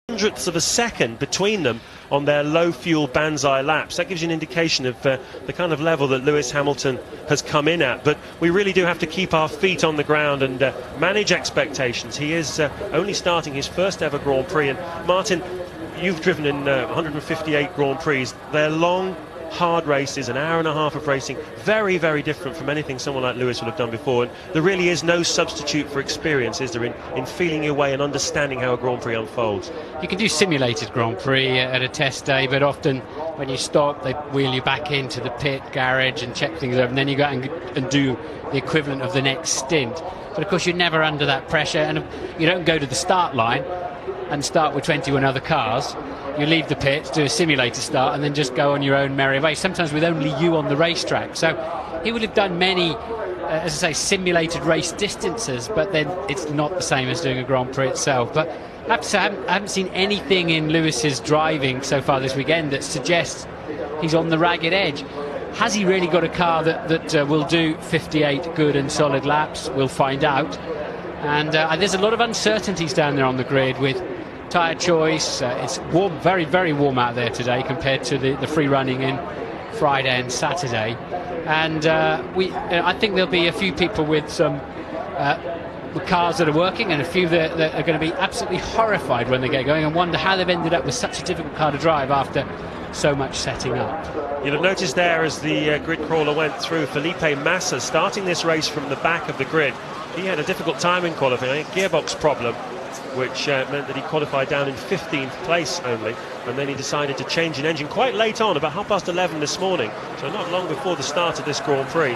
hundredths of a second between them on their low fuel Banzai laps. That gives you an indication of the kind of level that Lewis Hamilton has come in at. But we really do have to keep our feet on the ground and manage expectations. He is only starting his first ever Grand Prix. And Martin, you've driven in 158 Grand Prix. They're long, hard races, an hour and a half of racing, very, very different from anything someone like Lewis would have done before. And there really is no substitute for experience, is there, in feeling your way and understanding how a Grand Prix unfolds. You can do simulated Grand Prix at a test day, but often when you stop, they wheel you back into the pit garage and check things over, and then you go and do the equivalent of the next stint. But of course, you're never under that pressure, and you don't go to the start line and start with 21 other cars. You leave the pit, do a simulator start, and then just go on your own merry way, sometimes with only you on the racetrack. So he would have done many, as I say, simulated race distances, but then it's not the same as doing a Grand Prix itself. But I have to say, I haven't seen anything in Lewis's driving so far this weekend that suggests he's on the ragged edge. Has he really got a car that will do 58 good and solid laps? We'll find out. And there's a lot of uncertainties down there on the grid with tyre choice. It's warm, very, very warm out there today compared to the free running in Friday and Saturday. And I think there'll be a few people with some cars that are working, and a few that are going to be absolutely horrified when they get going and wonder how they've ended up with such a difficult car to drive after so much setting up. You'll have noticed there as the grid crawler went through, Felipe Massa starting this race from the back of the grid. He had a difficult time in qualifying, a gearbox problem, which meant that he qualified down in 15th place only, and then he decided to change an engine quite late on, about 11:30 this morning, so not long before the start of this Grand Prix.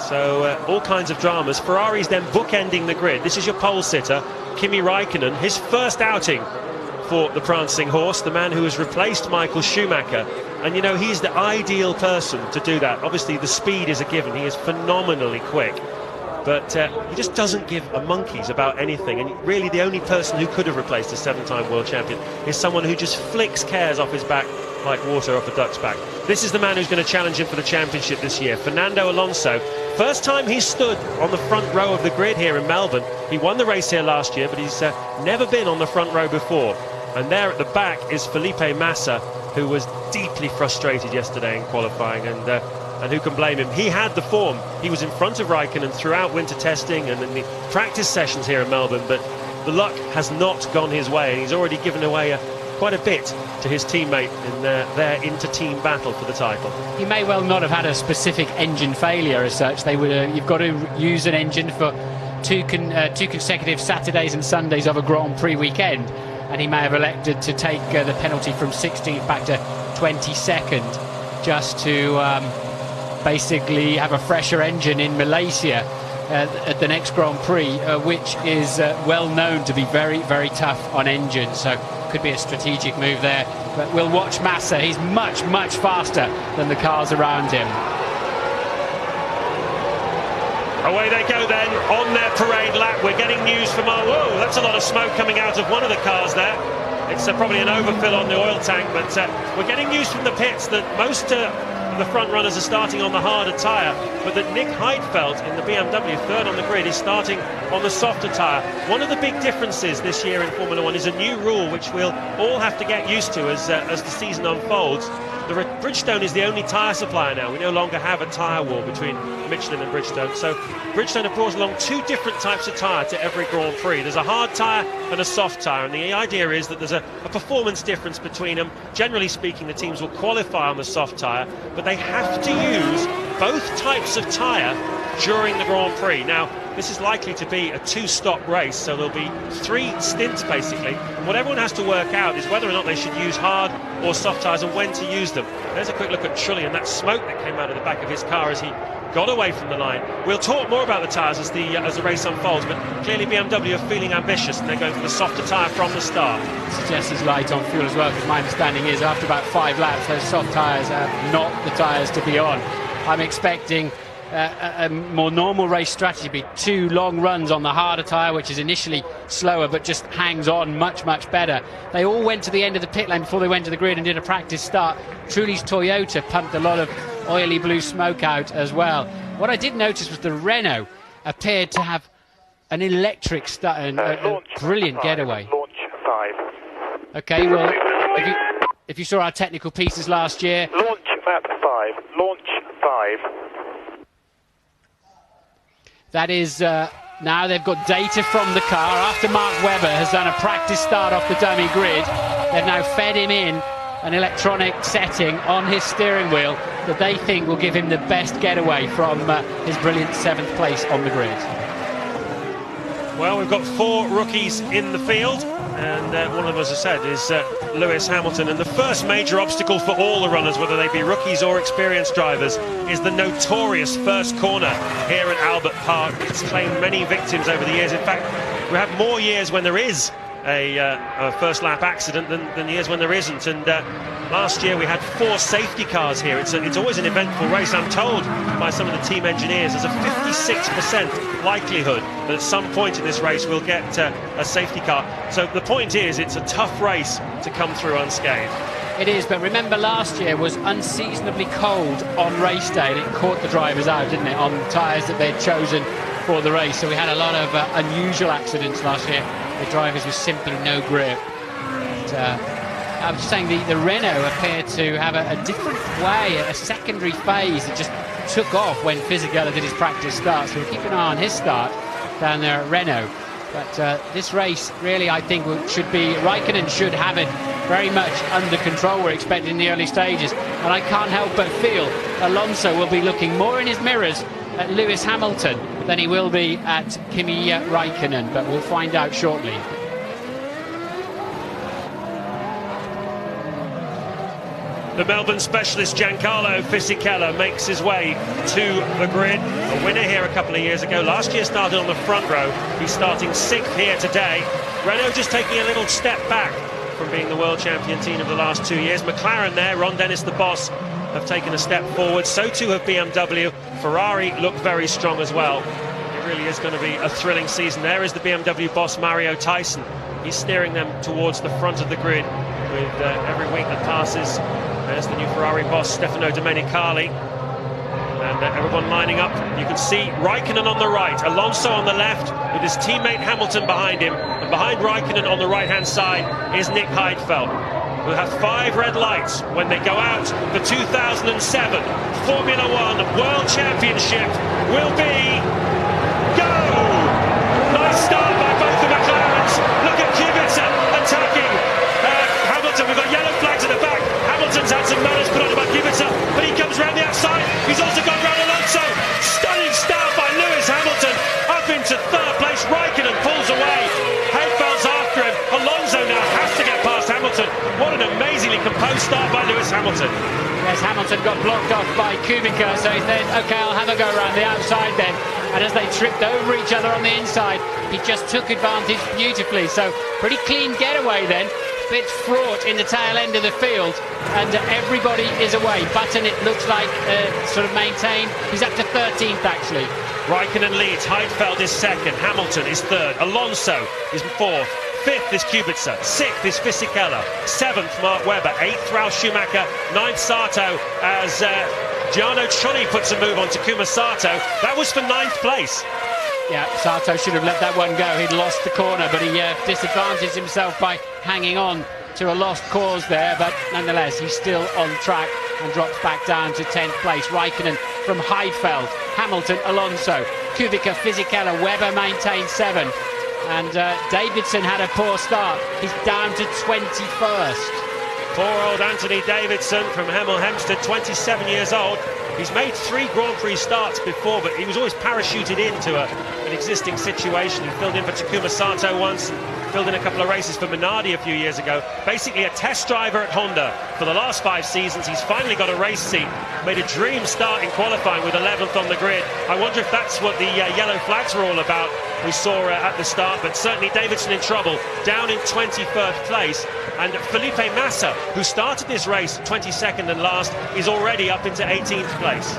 So all kinds of dramas. Ferrari's then bookending the grid. This is your pole sitter, Kimi Raikkonen, his first outing for the prancing horse, the man who has replaced Michael Schumacher. And you know, he's the ideal person to do that. Obviously the speed is a given, he is phenomenally quick. But he just doesn't give a monkey's about anything. And really the only person who could have replaced a 7-time world champion is someone who just flicks cares off his back like water off a duck's back. This is the man who's going to challenge him for the championship this year, Fernando Alonso. First time he stood on the front row of the grid here in Melbourne. He won the race here last year, but he's never been on the front row before. And there at the back is Felipe Massa, who was deeply frustrated yesterday in qualifying, and who can blame him? He had the form. He was in front of Raikkonen throughout winter testing and in the practice sessions here in Melbourne, but the luck has not gone his way, and he's already given away quite a bit to his teammate in their inter-team battle for the title. He may well not have had a specific engine failure as such. They would you've got to use an engine for two consecutive Saturdays and Sundays of a Grand Prix weekend, and he may have elected to take the penalty from 16th back to 22nd just to basically have a fresher engine in Malaysia at the next Grand Prix, which is well known to be very, very tough on engines. So could be a strategic move there. But we'll watch Massa. He's much, much faster than the cars around him. Away they go then on their parade lap. We're getting news from our... Whoa, that's a lot of smoke coming out of one of the cars there. It's probably an overfill on the oil tank, but we're getting news from the pits that most the front runners are starting on the harder tyre, but that Nick Heidfeld in the BMW, third on the grid, is starting on the softer tyre. One of the big differences this year in Formula One is a new rule which we'll all have to get used to as the season unfolds. Bridgestone is the only tyre supplier now. We no longer have a tyre war between Michelin and Bridgestone. So Bridgestone have brought along two different types of tyre to every Grand Prix. There's a hard tyre and a soft tyre, and the idea is that there's a performance difference between them. Generally speaking, the teams will qualify on the soft tyre, but they have to use both types of tyre during the Grand Prix. Now, this is likely to be a two-stop race, so there'll be 3 stints basically, and what everyone has to work out is whether or not they should use hard or soft tyres and when to use them. There's a quick look at Trulli and that smoke that came out of the back of his car as he got away from the line. We'll talk more about the tyres as the race unfolds, but clearly BMW are feeling ambitious and they're going for the softer tyre from the start. Suggests he's light on fuel as well, because my understanding is after about 5 laps those soft tyres are not the tyres to be on. I'm expecting a more normal race strategy be 2 long runs on the harder tyre, which is initially slower but just hangs on much, much better. They all went to the end of the pit lane before they went to the grid and did a practice start. Trulli's Toyota pumped a lot of oily blue smoke out as well. What I did notice was the Renault appeared to have an electric start, a brilliant getaway. Launch 5. Okay, well, if you saw our technical pieces last year... Launch map 5. Launch 5. That is... now they've got data from the car. After Mark Webber has done a practice start off the dummy grid, they've now fed him in an electronic setting on his steering wheel that they think will give him the best getaway from his brilliant 7th place on the grid. Well, we've got 4 rookies in the field, and one of them, as I said, is Lewis Hamilton. And the first major obstacle for all the runners, whether they be rookies or experienced drivers, is the notorious first corner here at Albert Park. It's claimed many victims over the years. In fact, we have more years when there is a first lap accident than years when there isn't. And last year we had 4 safety cars here. It's always an eventful race. I'm told by some of the team engineers there's a 56% likelihood that at some point in this race we'll get a safety car. So the point is, it's a tough race to come through unscathed. It is, but remember last year was unseasonably cold on race day, and it caught the drivers out, didn't it, on tyres that they'd chosen for the race. So we had a lot of unusual accidents last year. The drivers with simply no grip. And, I was just saying the Renault appeared to have a different way, a secondary phase that just took off when Fisichella did his practice start. So we'll keep an eye on his start down there at Renault. But this race really, I think, should be... Raikkonen should have it very much under control, we're expecting in the early stages. And I can't help but feel Alonso will be looking more in his mirrors at Lewis Hamilton than he will be at Kimi Raikkonen, but we'll find out shortly. The Melbourne specialist Giancarlo Fisichella makes his way to the grid. A winner here a couple of years ago. Last year started on the front row. He's starting 6th here today. Renault just taking a little step back from being the world champion team of the last 2 years. McLaren there, Ron Dennis the boss, have taken a step forward. So too have BMW. Ferrari look very strong as well. It really is going to be a thrilling season. There is the BMW boss, Mario Tyson. He's steering them towards the front of the grid with every week that passes. There's the new Ferrari boss, Stefano Domenicali. And everyone lining up. You can see Raikkonen on the right, Alonso on the left, with his teammate Hamilton behind him. And behind Raikkonen on the right-hand side is Nick Heidfeld, who have 5 red lights when they go out. The 2007 Formula One World Championship will be go! Nice start by both the McLarens. Look at Kubica attacking Hamilton. We've got yellow flags at the back. Hamilton's had some manners put on by Kubica, but he comes round the outside. He's also gone round Alonso. Stunning start by Lewis Hamilton. Up into 3rd place. Raikkonen pulls away. Heidfeld's after him. Alonso now has to get past Hamilton. What an amazingly composed start by Lewis Hamilton. Yes, Hamilton got blocked off by Kubica, so he said, OK, I'll have a go around the outside then. And as they tripped over each other on the inside, he just took advantage beautifully. So pretty clean getaway then. Bit fraught in the tail end of the field, and everybody is away. Button, it looks like, sort of maintained. He's up to 13th, actually. Raikkonen leads, Heidfeld is 2nd, Hamilton is 3rd, Alonso is 4th, 5th is Kubica, 6th is Fisichella, 7th Mark Webber, 8th Ralf Schumacher, 9th Sato, as Giano Cioni puts a move on Takuma Sato. That was for 9th place. Yeah, Sato should have let that one go. He'd lost the corner, but he disadvantaged himself by hanging on to a lost cause there. But nonetheless, he's still on track and drops back down to 10th place. Raikkonen from Heidfeld, Hamilton, Alonso, Kubica, Fisichella, Webber maintains 7th. And Davidson had a poor start. He's down to 21st. Poor old Anthony Davidson from Hemel Hempstead, 27 years old. He's made 3 Grand Prix starts before, but he was always parachuted into an existing situation. He filled in for Takuma Sato once, filled in a couple of races for Minardi a few years ago. Basically a test driver at Honda for the last 5 seasons. He's finally got a race seat. Made a dream start in qualifying with 11th on the grid. I wonder if that's what the yellow flags were all about we saw at the start, but certainly Davidson in trouble, down in 21st place. And Felipe Massa, who started this race 22nd and last, is already up into 18th place.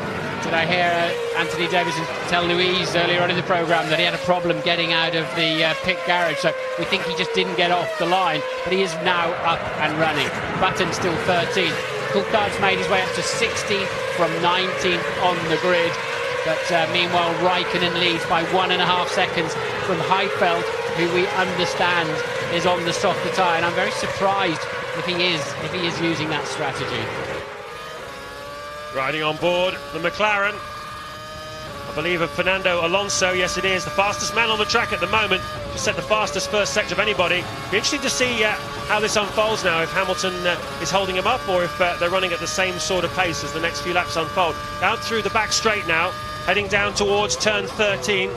Did I hear Anthony Davidson tell Louise earlier on in the programme that he had a problem getting out of the pit garage, so we think he just didn't get off the line, but he is now up and running. Button still 13th. Coulthard's made his way up to 16th from 19th on the grid. But meanwhile, Raikkonen leads by 1.5 seconds from Heidfeld, who we understand is on the softer tyre, and I'm very surprised if he is using that strategy. Riding on board the McLaren, I believe, of Fernando Alonso. Yes, it is the fastest man on the track at the moment. Just set the fastest first sector of anybody. Be interesting to see how this unfolds now, if Hamilton is holding him up, or if they're running at the same sort of pace as the next few laps unfold. Out through the back straight now, heading down towards turn 13.